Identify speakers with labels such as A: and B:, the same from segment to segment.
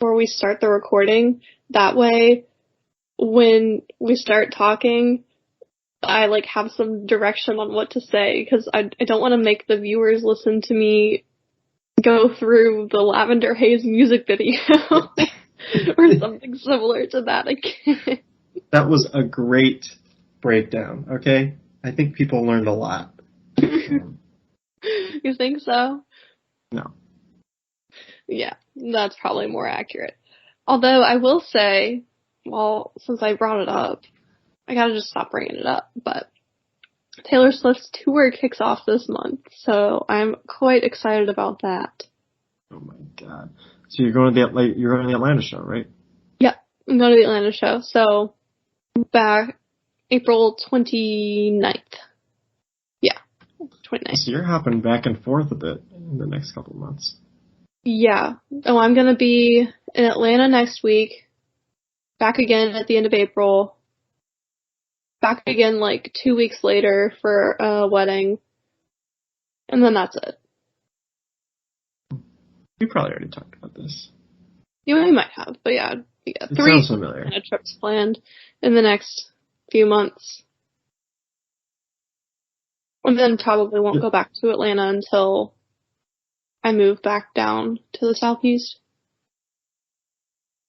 A: before we start the recording. That way, when we start talking, I have some direction on what to say, because I don't want to make the viewers listen to me go through the Lavender Haze music video or something similar to that again.
B: That was a great breakdown, okay? I think people learned a lot.
A: You think so?
B: No.
A: Yeah, that's probably more accurate. Although I will say, well, since I brought it up, I gotta just stop bringing it up, but Taylor Swift's tour kicks off this month, so I'm quite excited about that.
B: Oh my god. So you're going to the Atlanta show, right?
A: Yeah, I'm going to the Atlanta show, so back April 29th. Yeah, 29th.
B: So you're hopping back and forth a bit in the next couple of months.
A: Yeah. Oh, I'm going to be in Atlanta next week, back again at the end of April, back again 2 weeks later for a wedding, and then that's it.
B: We probably already talked about this.
A: Yeah, we might have, but yeah,
B: It
A: 3
B: sounds familiar.
A: kind of trips planned in the next few months. And then probably won't go back to Atlanta until I move back down to the southeast.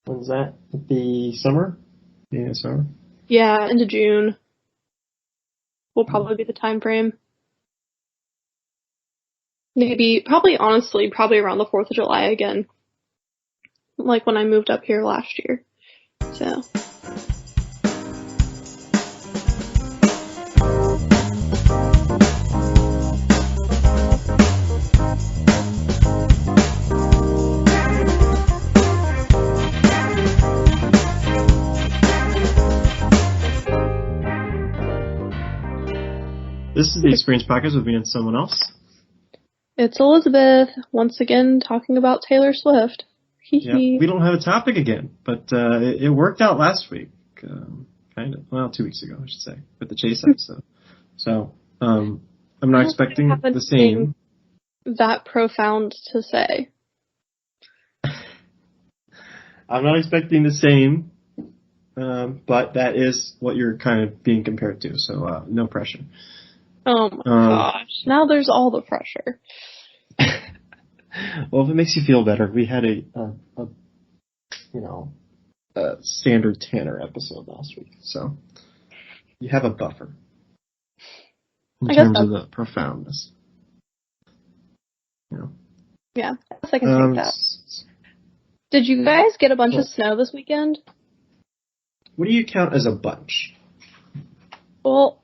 B: When's that? The summer? Yeah, summer?
A: Yeah, into June will probably be the time frame. Probably around the 4th of July again. Like when I moved up here last year. So.
B: This is the Experience Podcast with me and someone else.
A: It's Elizabeth, once again talking about Taylor Swift.
B: Yeah, we don't have a topic again, but it worked out last week. Kind of. Well, 2 weeks ago, I should say, with the Chase episode. So, I'm not expecting the same.
A: That profound to say.
B: I'm not expecting the same, but that is what you're kind of being compared to, so no pressure.
A: Oh my gosh, now there's all the pressure.
B: Well, if it makes you feel better, we had a standard Tanner episode last week, so you have a buffer in terms of the profoundness.
A: Yeah, I guess I can take that. Did you guys get a bunch of snow this weekend?
B: What do you count as a bunch?
A: Well,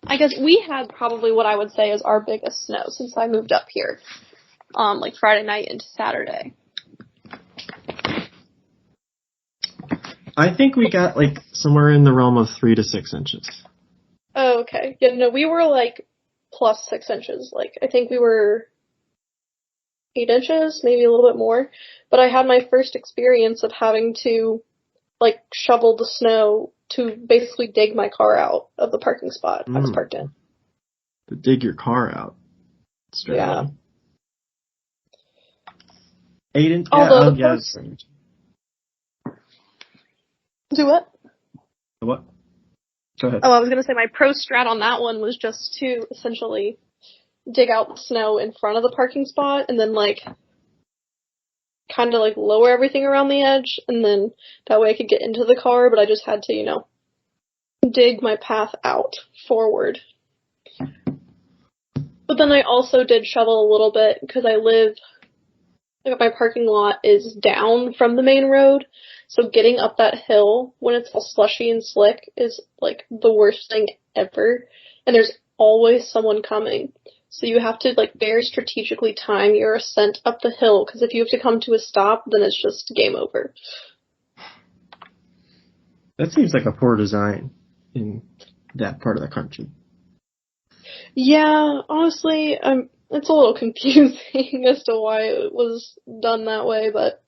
A: I guess we had probably what I would say is our biggest snow since I moved up here, Friday night into Saturday.
B: I think we got somewhere in the realm of 3 to 6 inches.
A: Oh, okay. Yeah, no, we were plus 6 inches. I think we were 8 inches, maybe a little bit more. But I had my first experience of having to shovel the snow to basically dig my car out of the parking spot I was parked in.
B: To dig your car out.
A: Yeah.
B: 8 inches?
A: Do what?
B: What? Go ahead.
A: Oh, I was going to say my pro strat on that one was just to essentially dig out the snow in front of the parking spot and then kind of lower everything around the edge, and then that way I could get into the car, but I just had to, dig my path out forward. But then I also did shovel a little bit because I live, my parking lot is down from the main road, so getting up that hill when it's all slushy and slick is the worst thing ever, and there's always someone coming. So you have to very strategically time your ascent up the hill, because if you have to come to a stop, then it's just game over.
B: That seems like a poor design in that part of the country.
A: Yeah, honestly, it's a little confusing as to why it was done that way, but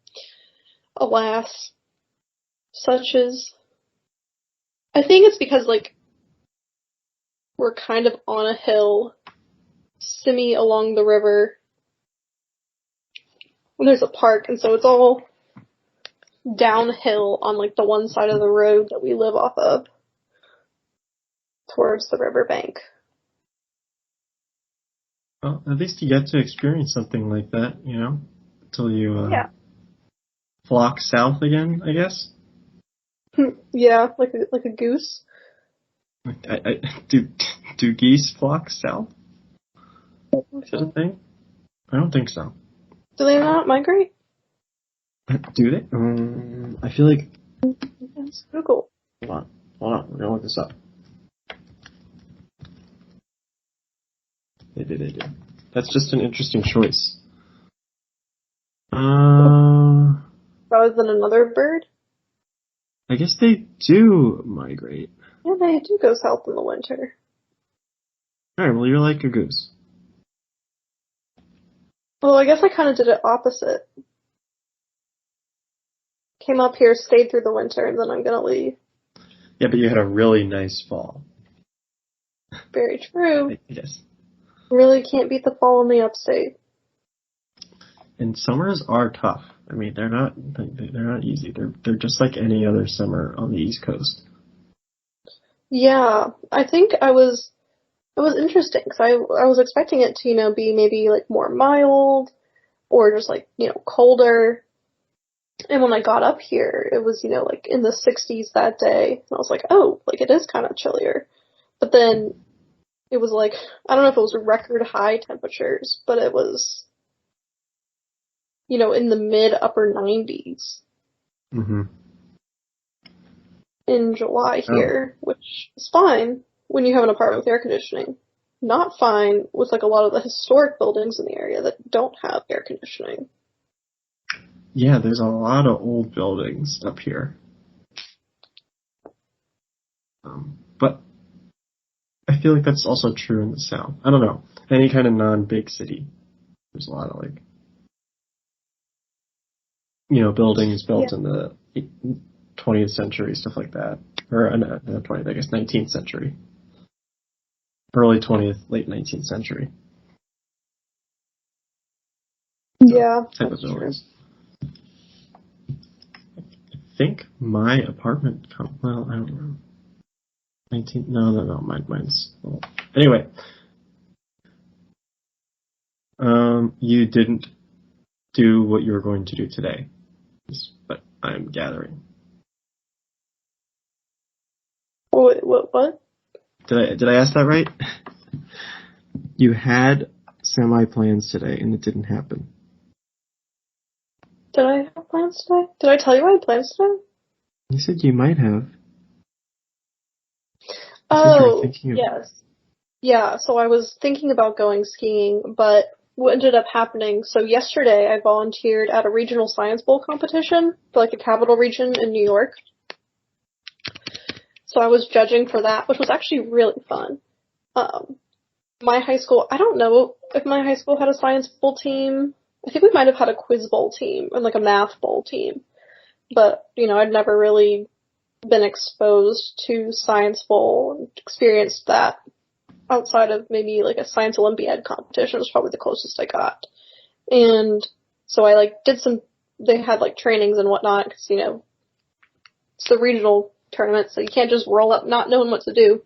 A: alas, such is. I think it's because we're kind of on a hill, semi along the river. there's a park, and so it's all downhill on like the one side of the road that we live off of towards the riverbank.
B: Well, at least you get to experience something like that, until you flock south again, I guess.
A: Yeah, like a goose.
B: Do geese flock south? Is that a thing? I don't think so.
A: Do they not migrate?
B: Do they? I feel like.
A: Let's Google.
B: Hold on. We're gonna look this up. They do. That's just an interesting choice.
A: Rather than another bird?
B: I guess they do migrate.
A: Yeah, they do go south in the winter.
B: Alright, well, you're like a goose.
A: Well, I guess I kind of did it opposite. Came up here, stayed through the winter, and then I'm gonna leave.
B: Yeah, but you had a really nice fall.
A: Very true.
B: I guess.
A: Really can't beat the fall in the upstate.
B: And summers are tough. I mean, they're not easy. They're just like any other summer on the East Coast.
A: Yeah, I think it was interesting because I was expecting it to be maybe like more mild or just like colder. And when I got up here, it was like in the 60s that day, and I was like, oh, like it is kind of chillier. But then it was like, I don't know if it was record high temperatures, but it was in the mid upper 90s.
B: Mm-hmm.
A: In July here, which is fine when you have an apartment with air conditioning. Not fine with like a lot of the historic buildings in the area that don't have air conditioning.
B: Yeah, there's a lot of old buildings up here. But I feel like that's also true in the South. I don't know. Any kind of non-big city. There's a lot of buildings built in the 20th century, stuff like that. Or, not 20th, I guess 19th century. Early 20th, late 19th century.
A: Yeah,
B: type of buildings. I think my apartment, well, I don't know. Mine's. Well, anyway. You didn't do what you were going to do today, but I'm gathering.
A: What?
B: Did I ask that right? You had semi-plans today, and it didn't happen.
A: Did I have plans today? Did I tell you I had plans today?
B: You said you might have.
A: Oh, yes. Yeah, so I was thinking about going skiing, but what ended up happening, so yesterday I volunteered at a regional science bowl competition for like the capital region in New York. So I was judging for that, which was actually really fun. My high school, I don't know if my high school had a science bowl team. I think we might have had a quiz bowl team and like a math bowl team. But, I'd never really been exposed to science bowl and experienced that outside of maybe like a science Olympiad competition was probably the closest I got. And so I they had like trainings and whatnot because, it's the regional tournament, so you can't just roll up not knowing what to do.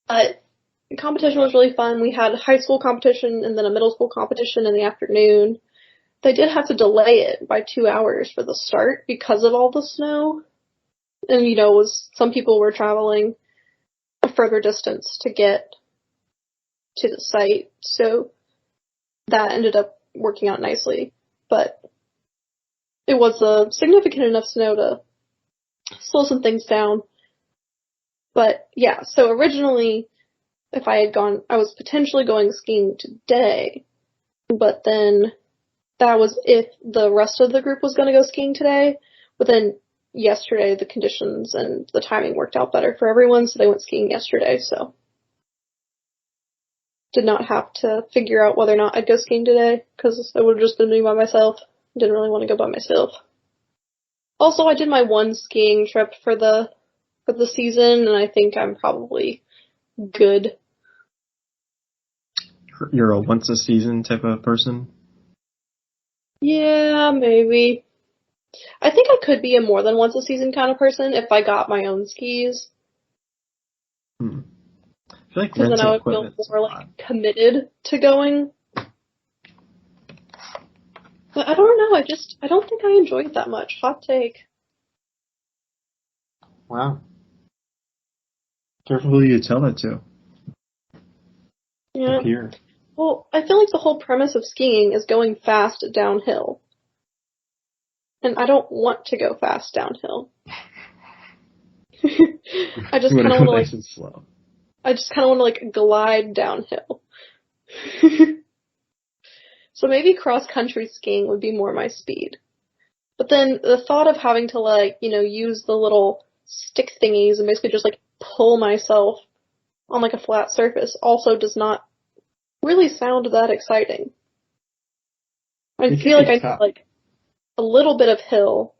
A: But the competition was really fun. We had a high school competition and then a middle school competition in the afternoon. They did have to delay it by 2 hours for the start because of all the snow. And, some people were traveling a further distance to get to the site. So that ended up working out nicely. But it was significant enough snow to slow some things down. But yeah, so originally, if I had gone, I was potentially going skiing today, but then that was if the rest of the group was going to go skiing today. But then yesterday, the conditions and the timing worked out better for everyone, so they went skiing yesterday, so did not have to figure out whether or not I'd go skiing today, because it would have just been me by myself. Didn't really want to go by myself. Also, I did my one skiing trip for the season, and I think I'm probably good.
B: You're a once a season type of person?
A: Yeah, maybe. I think I could be a more than once a season kind of person if I got my own skis,
B: Hmm. I feel like
A: because then I
B: renting
A: would feel
B: equipment's a
A: more
B: lot.
A: like committed to going. But I don't know. I don't think I enjoy it that much. Hot take.
B: Wow. Careful who you tell that to.
A: Yeah.
B: Up here.
A: Well, I feel like the whole premise of skiing is going fast downhill. And I don't want to go fast downhill. I just
B: You want
A: kind
B: to
A: of
B: go
A: want to
B: nice and slow.
A: I just kind of want to glide downhill. So maybe cross country skiing would be more my speed. But then the thought of having to use the little stick thingies and basically just pull myself on a flat surface also does not really sound that exciting. I
B: It can
A: feel like
B: be
A: I need
B: tough.
A: a little bit of hill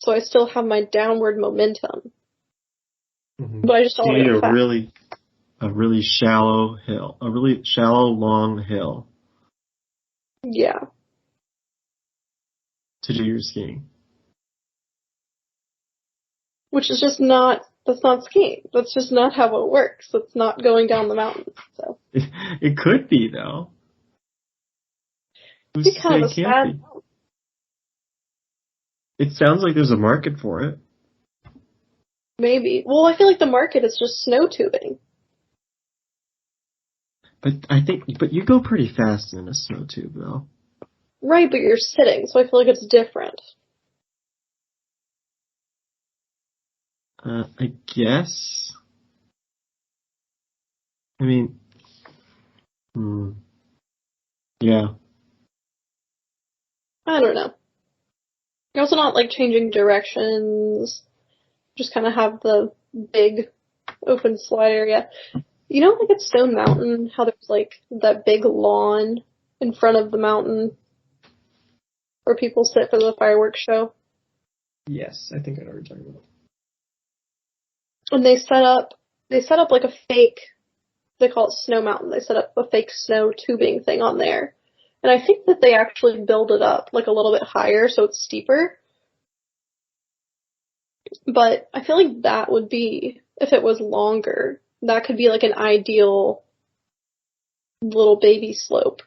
A: so I still have my downward momentum.
B: Mm-hmm.
A: But I just don't
B: You
A: want
B: need
A: to go fast.
B: a really shallow hill, a really shallow, long hill
A: Yeah.
B: to do your skiing.
A: Which is that's not skiing. That's just not how it works. That's not going down the mountain. So
B: It could be though. Who's
A: it'd be
B: to say
A: kind of
B: it
A: a
B: can't
A: sad.
B: be? It sounds like there's a market for it.
A: Maybe. Well, I feel like the market is just snow tubing.
B: But you go pretty fast in a snow tube though.
A: Right, but you're sitting, so I feel like it's different.
B: I guess. I mean, hmm, yeah.
A: I don't know. You're also not changing directions. Just kind of have the big open slide area. You know, at Stone Mountain, how there's that big lawn in front of the mountain where people sit for the fireworks show?
B: Yes, I think I know what you're talking about.
A: And they set up a fake, they call it Snow Mountain. They set up a fake snow tubing thing on there. And I think that they actually build it up a little bit higher so it's steeper. But I feel like that would be, if it was longer, that could be an ideal little baby slope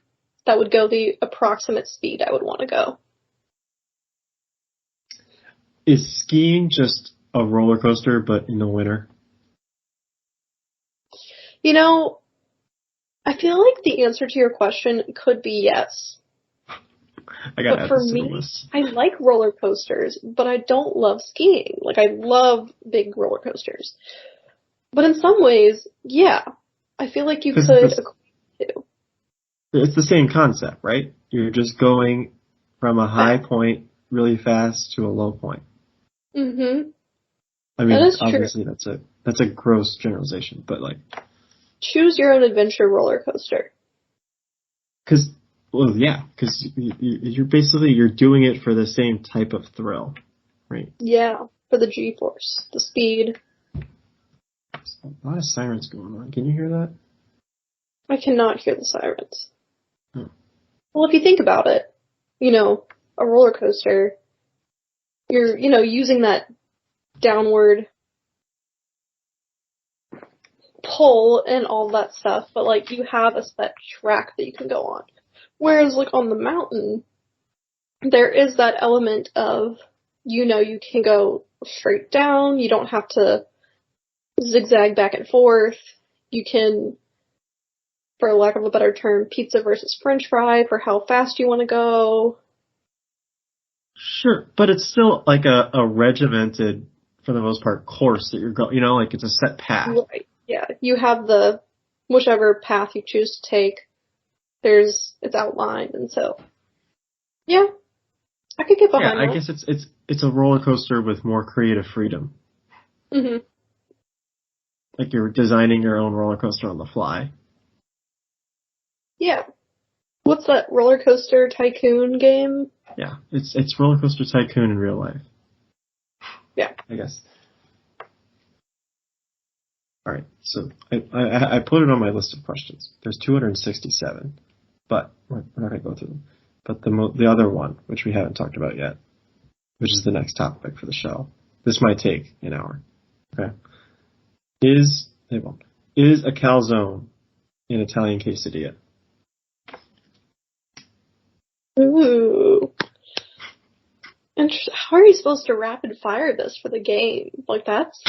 A: that would go the approximate speed I would want to go.
B: Is skiing just a roller coaster, but in the winter?
A: You know, I feel like the answer to your question could be yes.
B: I gotta
A: But
B: add
A: for
B: this to the
A: me,
B: list.
A: I like roller coasters, but I don't love skiing. I love big roller coasters. But in some ways, yeah, I feel like you
B: Because
A: could equate to.
B: it's the same concept, right? You're just going from a high
A: Fact.
B: point really fast to a low point.
A: Mm-hmm.
B: I
A: That
B: mean,
A: is true.
B: obviously that's a gross generalization, but
A: Choose your own adventure roller coaster.
B: because because you're doing it for the same type of thrill, right?
A: Yeah, for the G-force, the speed.
B: There's a lot of sirens going on. Can you hear that?
A: I cannot hear the sirens.
B: Oh.
A: Well, if you think about it, a roller coaster, you're, using that downward pull and all that stuff, but you have a set track that you can go on. Whereas on the mountain, there is that element of, you can go straight down, you don't have to zigzag back and forth, you can, for lack of a better term, pizza versus french fry for how fast you want to go.
B: Sure, but it's still like a regimented, for the most part, course that you're going. It's a set path.
A: Right. Yeah. You have whichever path you choose to take, it's outlined, and so, yeah, I could get
B: Yeah,
A: behind
B: I
A: that.
B: guess it's a roller coaster with more creative freedom.
A: Hmm.
B: Like you're designing your own roller coaster on the fly.
A: Yeah. What's that roller coaster tycoon game?
B: Yeah, it's Roller Coaster Tycoon in real life,
A: Yeah.
B: I guess. All right, so I put it on my list of questions. There's 267, but we're not gonna go through them. but the other one, which we haven't talked about yet, which is the next topic for the show. This might take an hour. Okay. Is a calzone an Italian quesadilla?
A: Ooh. How are you supposed to rapid fire this for the game? Like that's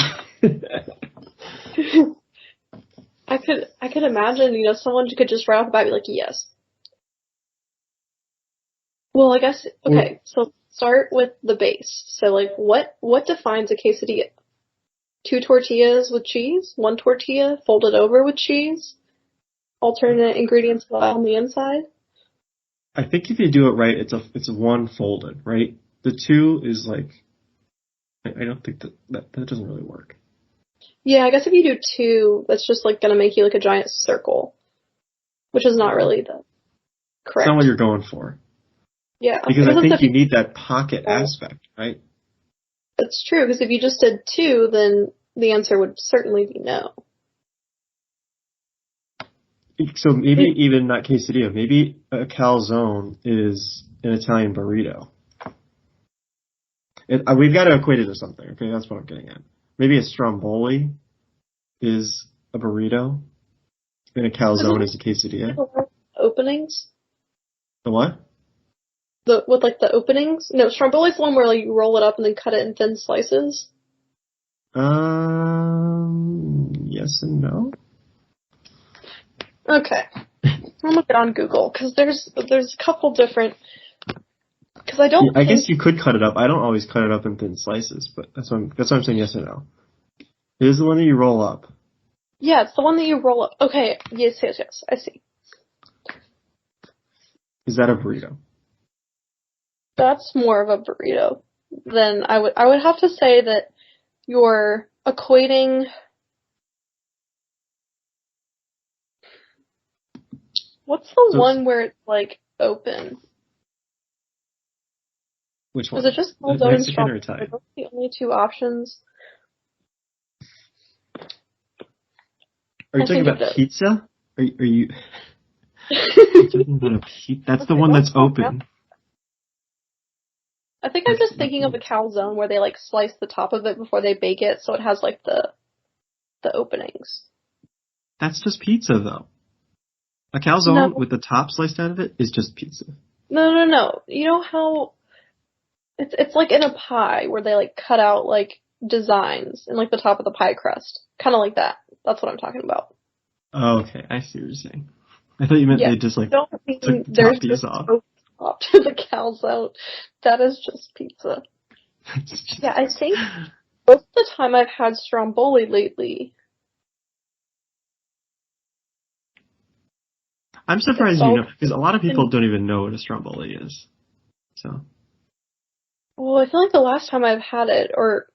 A: I could imagine, someone could just right off the bat be like, yes. Well, I guess okay, so start with the base. So like what defines a quesadilla? 2 tortillas with cheese, 1 tortilla folded over with cheese, alternate ingredients on the inside?
B: I think if you do it right, it's one folded, right? The 2 is like, I don't think that doesn't really work.
A: Yeah, I guess if you do 2, that's just like gonna make you like a giant circle, which is not really the correct.
B: It's not what you're going for.
A: Yeah.
B: Because I think you need that pocket aspect, right?
A: That's true, because if you just did 2, then the answer would certainly be no.
B: So maybe even not quesadilla, maybe a calzone is an Italian burrito. We've got to equate it to something, okay? That's what I'm getting at. Maybe a stromboli is a burrito, and a calzone is a quesadilla.
A: Openings?
B: The what?
A: With like the openings? No, stromboli's the one where like you roll it up and then cut it in thin slices.
B: Yes and no.
A: Okay, I'm gonna get on Google because there's a couple different. Because I don't.
B: I guess you could cut it up. I don't always cut it up in thin slices, but that's what I'm saying. Yes and no. It is the one that you roll up.
A: Yeah, it's the one that you roll up. Okay, yes, I see.
B: Is that a burrito?
A: That's more of a burrito than I would have to say that you're equating. What's the one where it's like open?
B: Which one?
A: Is it just
B: Mexican or Italian?
A: Are those the only 2 options?
B: Are you talking about pizza? Are you talking about a pizza? That's the one that's open.
A: I think I'm just thinking of a calzone where they like slice the top of it before they bake it, so it has like the openings.
B: That's just pizza, though. A calzone with the top sliced out of it is just pizza.
A: No. You know how it's like in a pie where they like cut out like designs in like the top of the pie crust, kind of like that. That's what I'm talking about.
B: Oh, okay, I see what you're saying. I thought you meant they just like took the top piece off.
A: Top to the calzone. That is just pizza. Yeah, I think most of the time I've had stromboli lately.
B: I'm surprised you know, because a lot of people don't even know what a stromboli is. So.
A: Well, I feel like the last time I've had it, or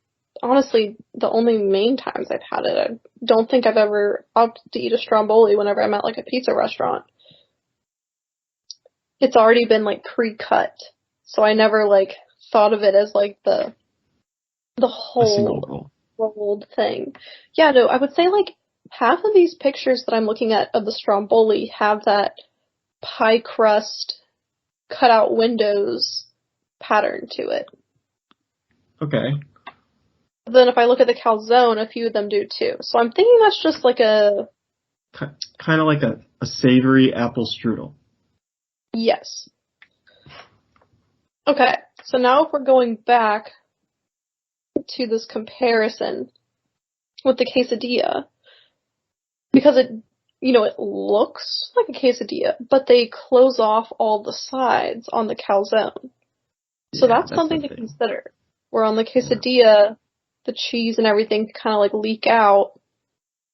A: honestly, the only main times I've had it, I don't think I've ever opted to eat a stromboli whenever I'm at like a pizza restaurant. It's already been like pre-cut, so I never like thought of it as like the whole rolled thing. Yeah, no, I would say like half of these pictures that I'm looking at of the stromboli have that pie crust cut out windows pattern to it.
B: Okay.
A: Then if I look at the calzone, a few of them do too. So I'm thinking that's just like a
B: kind of like a savory apple strudel.
A: Yes. Okay, so now if we're going back to this comparison with the quesadilla, because it looks like a quesadilla, but they close off all the sides on the calzone. So that's something to consider. Where on the quesadilla, the cheese and everything kind of like leak out,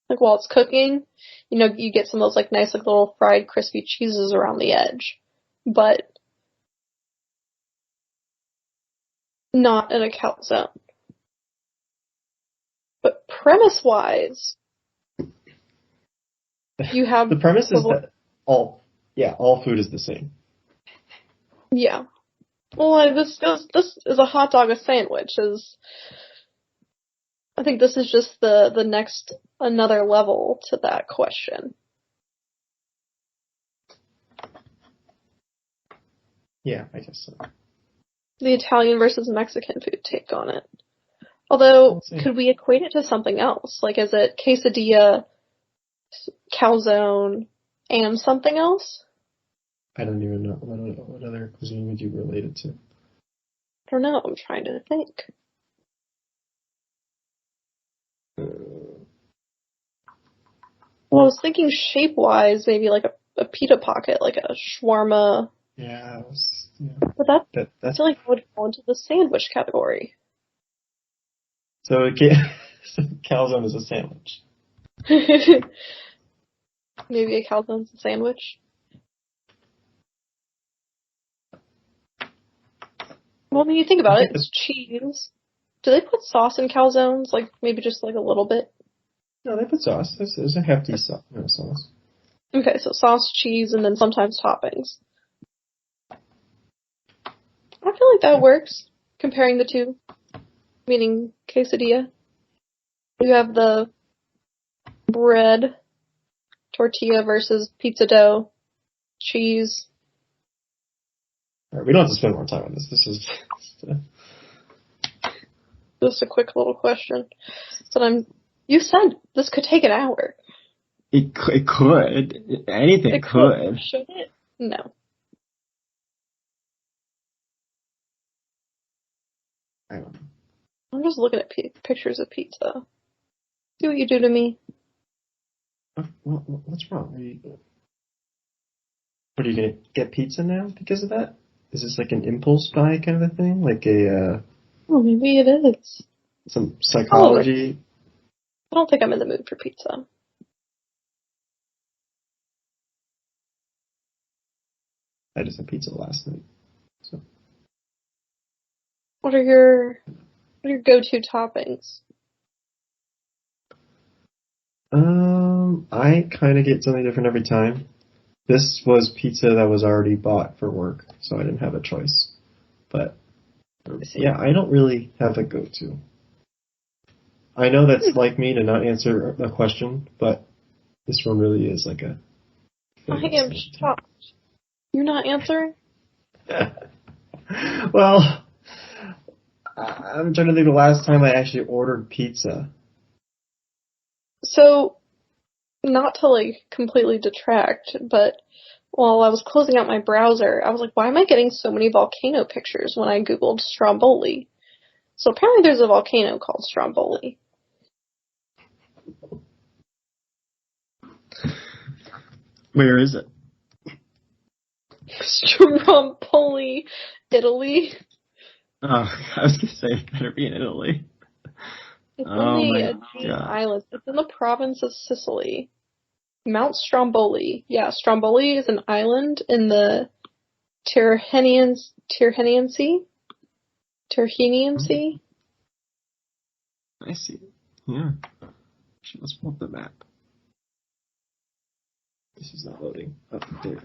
A: like while it's cooking. You get some of those like nice like little fried crispy cheeses around the edge. But not in a calzone. But premise-wise, you have...
B: The premise is that all food is the same.
A: Yeah. Well, this is a hot dog a sandwich. I think this is just the next, another level to that question.
B: Yeah, I guess so.
A: The Italian versus Mexican food take on it. Although, could we equate it to something else? Like, is it quesadilla, calzone, and something else?
B: I don't even know. I don't know what other cuisine would you relate it to.
A: I don't know. I'm trying to think. Well, I was thinking shape-wise, maybe like a pita pocket, like a shawarma.
B: Yeah,
A: But I feel like it would fall into the sandwich category.
B: So calzone is a sandwich.
A: Maybe a calzone's a sandwich. Well, when you think about it, it's cheese. Do they put sauce in calzones? Like, maybe just like a little bit?
B: No, they put sauce. There's a hefty sauce.
A: Okay, so sauce, cheese, and then sometimes toppings. I feel like that works, comparing the two. Meaning quesadilla. You have the bread, tortilla versus pizza dough, cheese.
B: All right, we don't have to spend more time on this. This is
A: just a quick little question. You said this could take an hour.
B: It could. Anything could.
A: Should it? No.
B: I don't know.
A: I'm just looking at pictures of pizza. See what you do to me.
B: What's wrong? What are you gonna get pizza now because of that? Is this like an impulse buy kind of a thing? Like
A: Oh, maybe it is.
B: Some psychology?
A: I don't think I'm in the mood for pizza.
B: I just had pizza last night. So.
A: What are your go-to toppings?
B: I kind of get something different every time. This was pizza that was already bought for work, so I didn't have a choice. But yeah, I don't really have a go-to. I know that's like me to not answer a question, but this one really is like a.
A: I am shocked. You're not answering?
B: Well, I'm trying to think the last time I actually ordered pizza.
A: So, not to like completely detract, but while I was closing out my browser, I was like, why am I getting so many volcano pictures when I googled Stromboli? So apparently there's a volcano called Stromboli.
B: Where is it?
A: Stromboli, Italy.
B: Oh, I was going to say it better be in Italy.
A: It's on the Aegean Islands. It's in the province of Sicily. Mount Stromboli. Yeah, Stromboli is an island in the Tyrrhenian Sea? Tyrrhenian Sea?
B: I see. Yeah. Let's pull up the map. This is not loading. Oh, there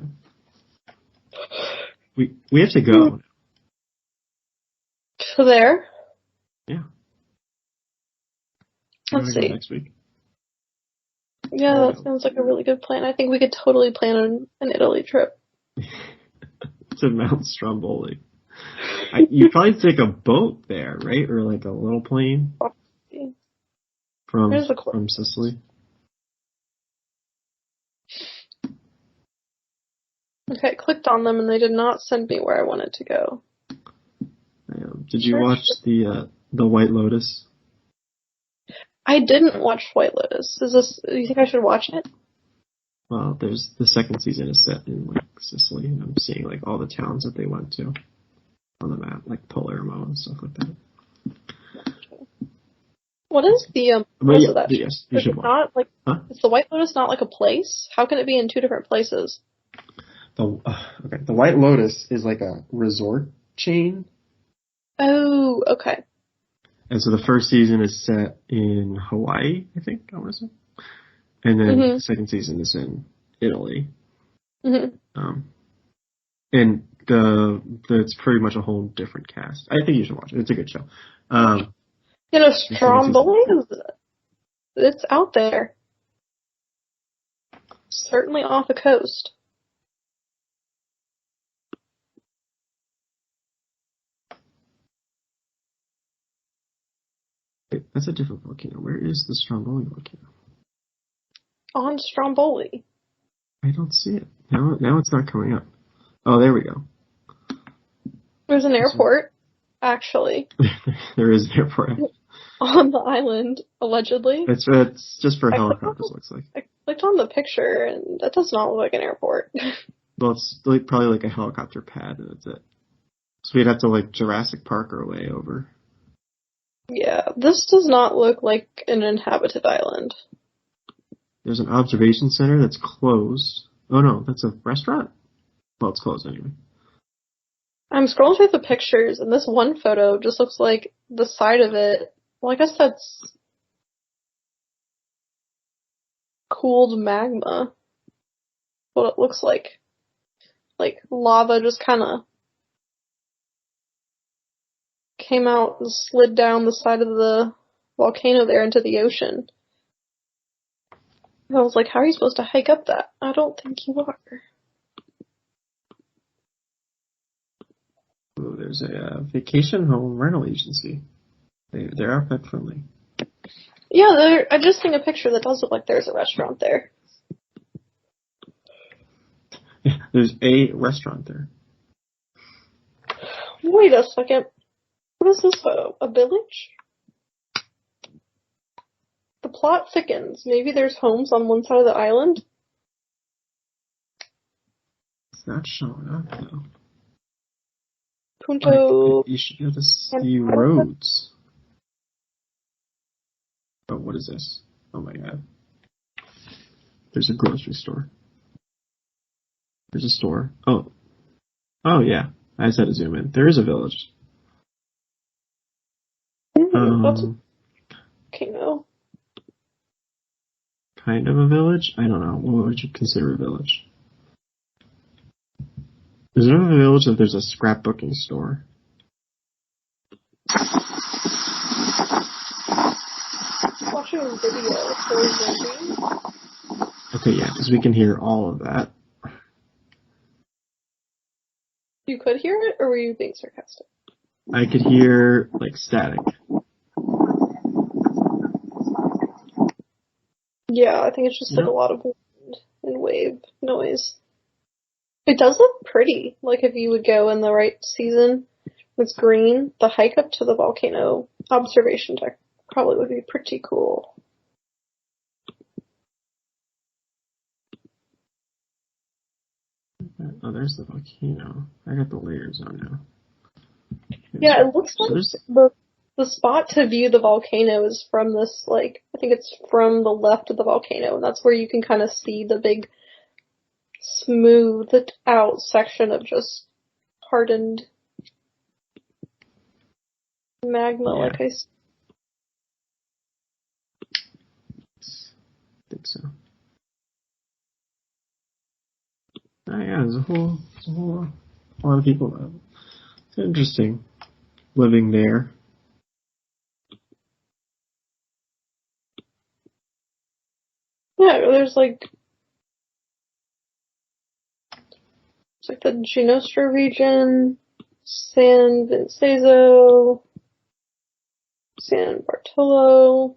B: we go. We have to go.
A: So there?
B: Yeah.
A: Let's see.
B: Next week.
A: Yeah, that sounds like a really good plan. I think we could totally plan an Italy trip.
B: To Mount Stromboli. You'd probably take a boat there, right? Or like a little plane from Sicily.
A: Okay, I clicked on them and they did not send me where I wanted to go.
B: Did you watch the White Lotus?
A: I didn't watch White Lotus. Do you think I should watch it?
B: Well, there's the second season is set in like Sicily, and I'm seeing like all the towns that they went to on the map, like Palermo and stuff like that.
A: What is the
B: rest of that? Yes, you should watch.
A: Not like is the White Lotus not like a place? How can it be in two different places?
B: The White Lotus is like a resort chain.
A: Oh, okay.
B: And so the first season is set in Hawaii, I think I want to say, and then the second season is in Italy. Mm-hmm. And it's pretty much a whole different cast. I think you should watch it. It's a good show.
A: Stromboli it's out there. Certainly off the coast.
B: that's a different volcano. Where is the Stromboli volcano?
A: On Stromboli.
B: I don't see it. Now it's not coming up. Oh, there we go.
A: There's an airport, actually.
B: There is an airport.
A: On the island, allegedly.
B: It's just for helicopters, looks like.
A: I clicked on the picture, and that does not look like an airport.
B: Well, it's like, probably like a helicopter pad, and that's it. So we'd have to like Jurassic Park our way over.
A: Yeah, this does not look like an inhabited island.
B: There's an observation center that's closed. Oh no, that's a restaurant? Well, it's closed anyway.
A: I'm scrolling through the pictures, and this one photo just looks like the side of it. Well, I guess that's cooled magma. What it looks like. Like, lava just kind of came out and slid down the side of the volcano there into the ocean. And I was like, how are you supposed to hike up that? I don't think you are.
B: Oh, there's a vacation home rental agency. They're pet friendly.
A: Yeah, I just seen a picture that does look like there's a restaurant there.
B: Yeah, there's a restaurant there.
A: Wait a second. What is this photo? A village? The plot thickens. Maybe there's homes on one side of the island?
B: It's not showing up, though.
A: Punto...
B: You should be able to see roads. Oh, what is this? Oh my god. There's a grocery store. There's a store. Oh. Oh, yeah. I just had to zoom in. There is a village.
A: That's okay, no.
B: Kind of a village? I don't know. What would you consider a village? There's another village that there's a scrapbooking store.
A: Watching a video for
B: Okay, yeah, because we can hear all of that.
A: You could hear it, or were you being sarcastic?
B: I could hear, like, static.
A: Yeah, I think it's just like a lot of wind and wave noise. It does look pretty. Like if you would go in the right season, it's green. The hike up to the volcano observation deck probably would be pretty cool.
B: Oh, there's the volcano. I got the layers on now.
A: Yeah, it looks like the spot to view the volcano is from this, like, I think it's from the left of the volcano, and that's where you can kind of see the big smoothed out section of just hardened magma, like I
B: think so. Oh yeah, there's a whole lot of people. It's interesting living there.
A: Yeah, there's like it's like the Ginostra region, San Vincenzo, San Bartolo,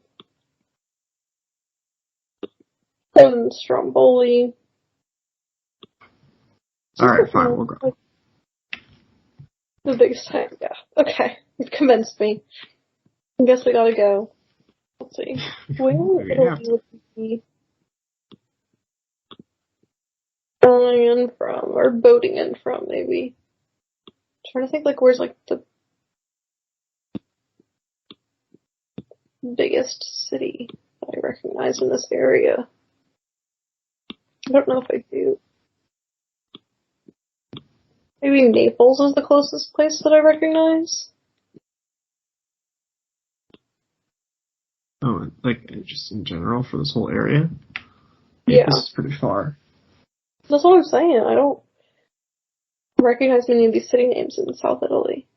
A: and Stromboli.
B: Alright, fine, we'll go.
A: The biggest time, yeah. Okay, you've convinced me. I guess we gotta go. Let's see. Where would we be going in from, or boating in from, maybe? I'm trying to think, like, where's, like, the biggest city that I recognize in this area. I don't know if I do. Maybe Naples is the closest place that I recognize.
B: Oh, like, just in general for this whole area?
A: Yeah.
B: This is pretty far.
A: That's what I'm saying. I don't recognize many of these city names in South Italy.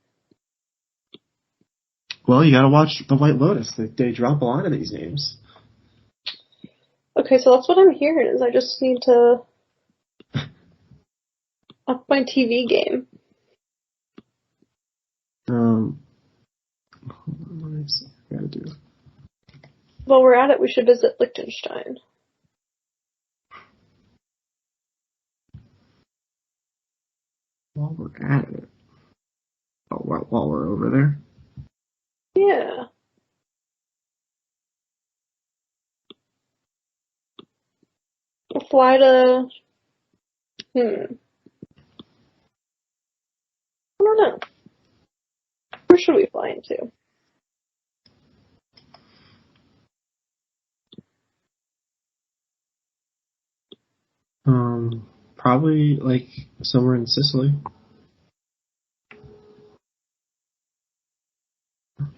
B: Well, you gotta watch The White Lotus. They drop a lot of these names.
A: Okay, so that's what I'm hearing, is I just need to up my TV game.
B: Hold on, let me see. I gotta do
A: While we're at it, we should visit Liechtenstein.
B: While we're at it. Oh, while we're over there?
A: Yeah. We'll fly to... I don't know. Where should we fly into?
B: Probably, like, somewhere in Sicily.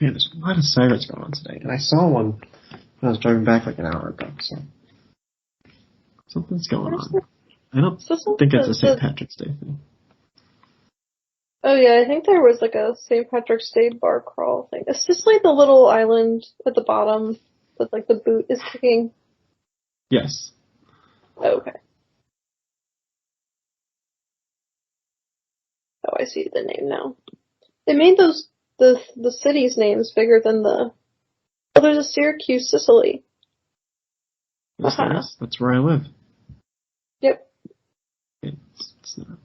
B: Man, there's a lot of sirens going on today, and I saw one when I was driving back like an hour ago, so something's going on. I don't think it's a St. Patrick's Day thing.
A: Oh yeah, I think there was like a St. Patrick's Day bar crawl thing. Is Sicily the little island at the bottom that like the boot is kicking?
B: Yes.
A: Oh, okay. Oh, I see the name now. They made the city's names bigger than the... Oh, there's a Syracuse, Sicily.
B: Yes, there is. That's where I live.
A: Yep.
B: It's not.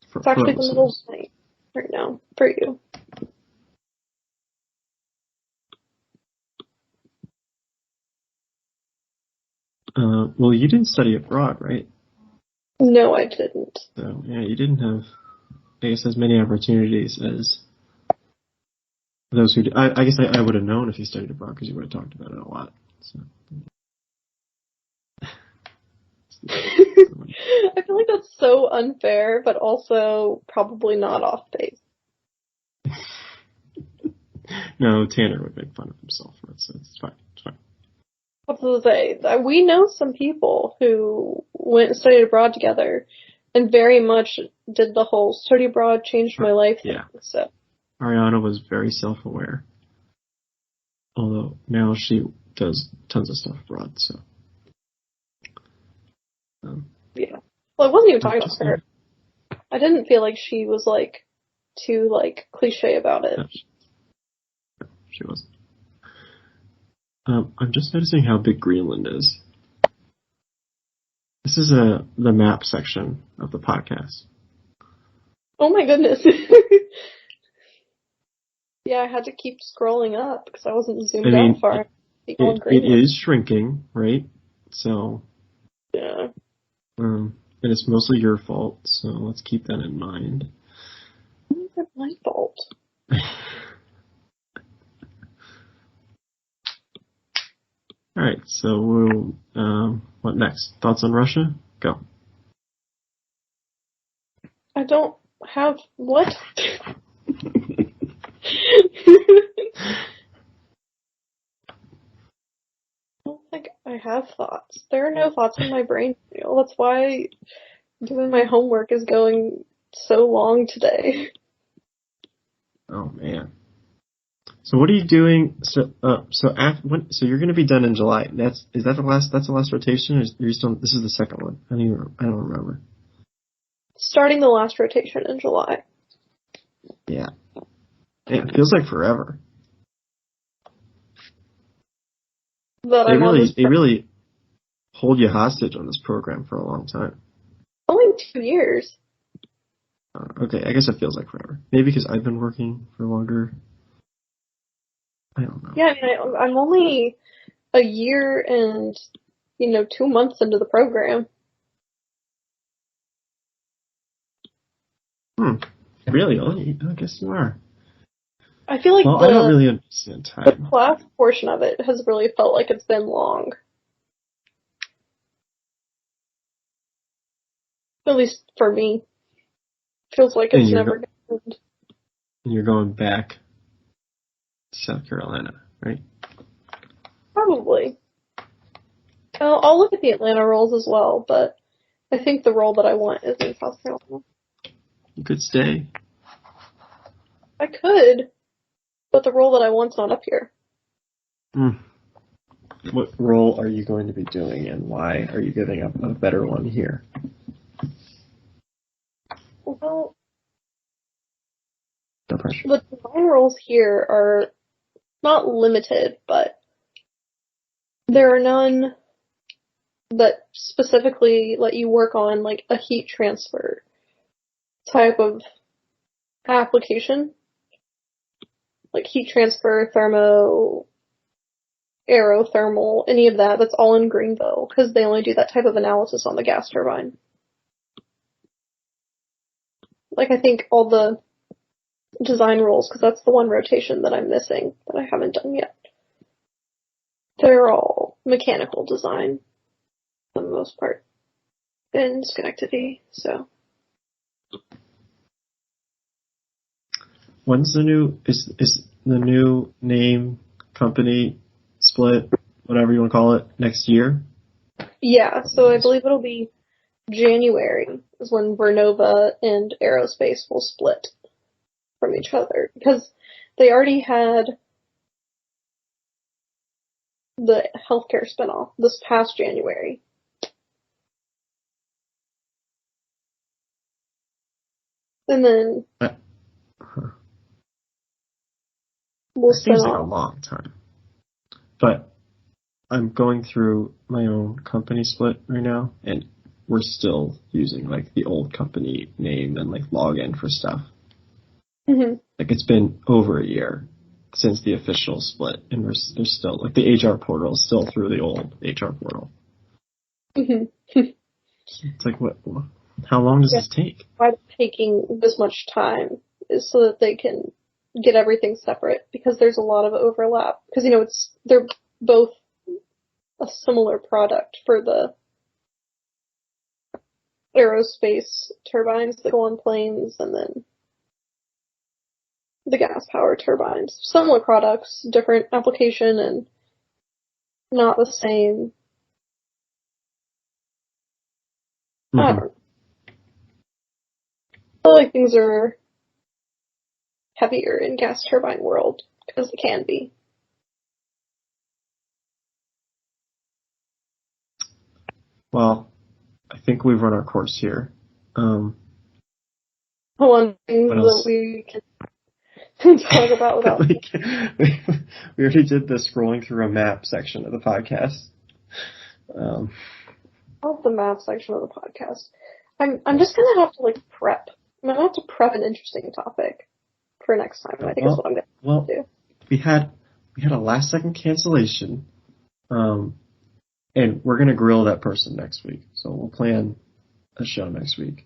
A: It's actually the middle of the night right now for you.
B: Well, you didn't study abroad, right?
A: No, I didn't.
B: So, yeah, you didn't have, I guess, as many opportunities as those who did. I guess I would have known if you studied abroad because you would have talked about it a lot. So.
A: I feel like that's so unfair, but also probably not off base.
B: No, Tanner would make fun of himself for it, so it's fine. It's fine.
A: What was I say? We know some people who went and studied abroad together and very much did the whole study abroad changed my life thing.
B: Yeah.
A: So.
B: Ariana was very self-aware. Although now she does tons of stuff abroad, so.
A: Yeah. Well, I wasn't even talking about her. I didn't feel like she was, like, too, like, cliche about it.
B: No, she wasn't. I'm just noticing how big Greenland is. This is the map section of the podcast.
A: Oh my goodness. Yeah, I had to keep scrolling up because I wasn't zoomed out far.
B: It is shrinking, right? So.
A: Yeah.
B: And it's mostly your fault, so let's keep that in mind.
A: Why is it my fault?
B: Alright, so we'll, what next? Thoughts on Russia? Go.
A: I don't have, what? I don't think I have thoughts. There are no thoughts in my brain. That's why doing my homework is going so long today.
B: Oh man. So what are you doing? So you're going to be done in July. That's the last rotation, or are you still? This is the second one. I don't remember. Starting
A: the last rotation in July.
B: Yeah. Man, it feels like forever. They really hold you hostage on this program for a long time.
A: Only 2 years.
B: Okay, I guess it feels like forever. Maybe because I've been working for longer. I don't know.
A: Yeah, I mean, I'm only a year and, 2 months into the program.
B: Really? I guess you are.
A: I feel like
B: I don't really understand time.
A: The class portion of it has really felt like it's been long. At least for me. Feels like it's never going to end.
B: And you're going back to South Carolina, right?
A: Probably. I'll look at the Atlanta roles as well, but I think the role that I want is in South Carolina.
B: You could stay.
A: I could, but the role that I want's not up here.
B: What role are you going to be doing, and why are you giving up a better one here?
A: Well,
B: no pressure.
A: The design roles here are not limited, but There are none that specifically let you work on like a heat transfer type of application. Like heat transfer, thermo, aerothermal, any of that. That's all in Greenville because they only do that type of analysis on the gas turbine. Like I think all the design roles, because that's the one rotation that I'm missing that I haven't done yet. They're all mechanical design for the most part in Schenectady, so.
B: When's the new, is the new name, company, split, whatever you want to call it, next year?
A: Yeah, so I believe it'll be January is when Vernova and Aerospace will split from each other, because they already had the healthcare spinoff this past January. And then we'll
B: It seems
A: spin
B: like a
A: off.
B: long time. But I'm going through my own company split right now, and we're still using like the old company name and like login for stuff.
A: Mm-hmm.
B: Like it's been over a year since the official split, and there's still like the HR portal is still through the old HR portal.
A: Mm-hmm.
B: It's like what? How long does this take?
A: Why it's taking this much time is so that they can get everything separate, because there's a lot of overlap. Because they're both a similar product for the aerospace turbines that go on planes, and then the gas power turbines. Similar products, different application, and not the same.
B: Mm-hmm.
A: I don't know. I feel like things are heavier in gas turbine world, because they can be.
B: Well, I think we've run our course here.
A: One thing that we can talk about without...
B: we already did the scrolling through a map section of the podcast.
A: I love the map section of the podcast. I'm just gonna have to prep. I'm gonna have to prep an interesting topic for next time. I think that's what I'm gonna do.
B: We had a last second cancellation, and we're gonna grill that person next week. So we'll plan a show next week.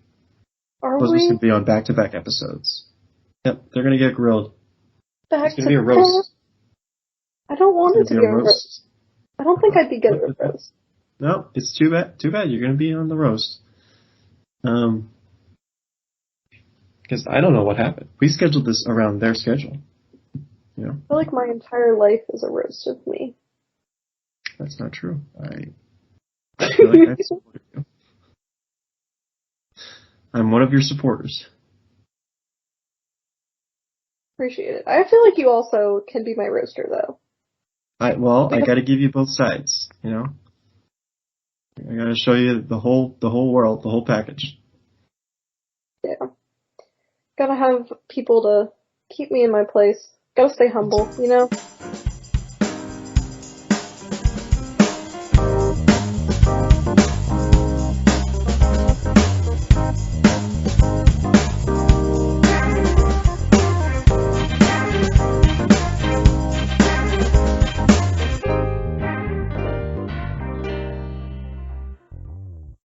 B: Those are gonna be on back-to-back episodes. Yep, they're gonna get grilled. It's gonna be a roast.
A: I don't want it to be a roast. I don't think I'd be good at a roast.
B: No, it's too bad. Too bad. You're gonna be on the roast. Because I don't know what happened. We scheduled this around their schedule. You know?
A: I feel like my entire life is a roast of me.
B: That's not true. I feel like I supported you. I'm one of your supporters.
A: Appreciate it. I feel like you also can be my roaster, though.
B: I gotta give you both sides, you know? I gotta show you the whole world, the whole package.
A: Yeah. Gotta have people to keep me in my place. Gotta stay humble, you know?